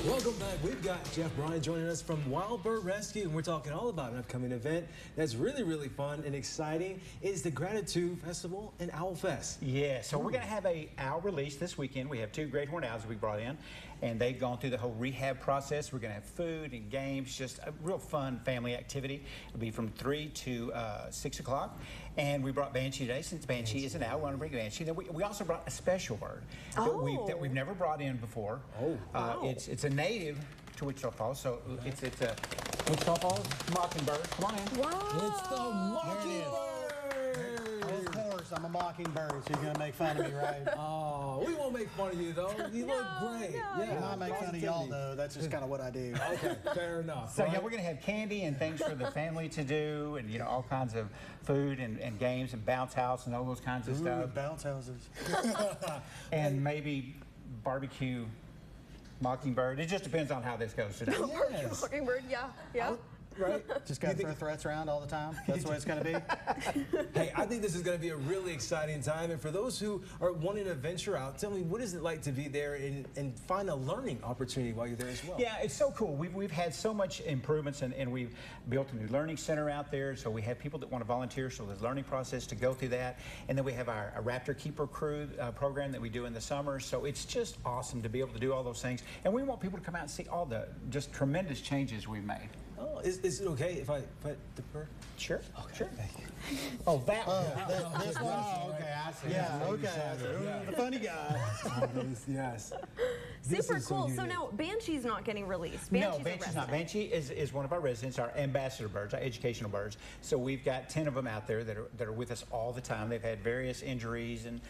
Welcome back. We've got Jeff Bryan joining us from Wild Bird Rescue, and we're talking all about an upcoming event that's really, really fun and exciting. It's the Gratitude Festival and Owl Fest. Yeah, so we're going to have a owl release this weekend. We have 2 great horned owls that we brought in, and they've gone through the whole rehab process. We're going to have food and games, just a real fun family activity. It'll be from 3 to 6 o'clock. And we brought Banshee today. Since Banshee is an owl, we want to bring Banshee. Then we also brought a special bird that we've never brought in before. Wow. It's a native to Wichita Falls, so it's a Wichita Falls mockingbird. Come on in. Wow. It's the mockingbird. Of course, I'm a mockingbird, so you're going to make fun of me, right? Oh, we won't make fun of you, though. You look great. I make fun of y'all, though. That's just kind of what I do. Okay, fair enough. So, yeah, we're going to have candy and things for the family to do, and, you know, all kinds of food and games and bounce house and all those kinds of stuff. Bounce houses. And maybe barbecue mockingbird. It just depends on how this goes today. Yes. Mockingbird, yeah. Right? Just got to throw threats around all the time. That's the way it's going to be. Hey, I think this is going to be a really exciting time. And for those who are wanting to venture out, tell me, what is it like to be there and find a learning opportunity while you're there as well? Yeah, it's so cool. We've had so much improvements, and we've built a new learning center out there. So we have people that want to volunteer, so there's a learning process to go through that. And then we have our Raptor Keeper Crew program that we do in the summer. So it's just awesome to be able to do all those things. And we want people to come out and see all the just tremendous changes we've made. Oh, is it okay if I defer? Sure. Okay. Sure. Thank you. Oh, that one. This one? Oh, okay, I see. Yeah, okay. The funny guy. Yes. Super cool. So now Banshee's not getting released. No, Banshee's not. Banshee is one of our residents, our ambassador birds, our educational birds. So we've got 10 of them out there that are with us all the time. They've had various injuries and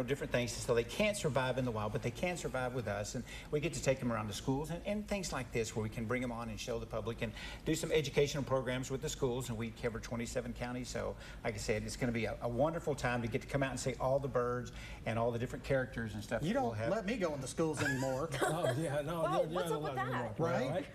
different things, so they can't survive in the wild, but they can survive with us. And we get to take them around to schools and things like this, where we can bring them on and show the public and do some educational programs with the schools. And we cover 27 counties. So like I said, it's going to be a wonderful time to get to come out and see all the birds and all the different characters and stuff. You don't let me go into schools anymore. Oh, yeah, no. Whoa, what's up with that? Right?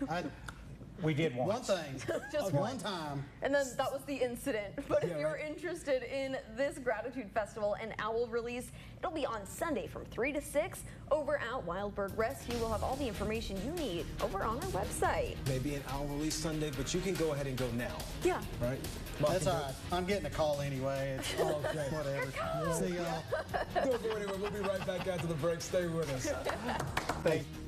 We did once. One thing. Just one time. And then that was the incident. But if you're interested in this Gratitude Festival and Owl release, it'll be on Sunday from 3 to 6 over at Wild Bird Rescue. We'll have all the information you need over on our website. Maybe an owl release Sunday, but you can go ahead and go now. Yeah. Right? That's all right. I'm getting a call anyway. It's Okay. whatever. See y'all. Don't go anywhere. We'll be right back after the break. Stay with us. Thank you.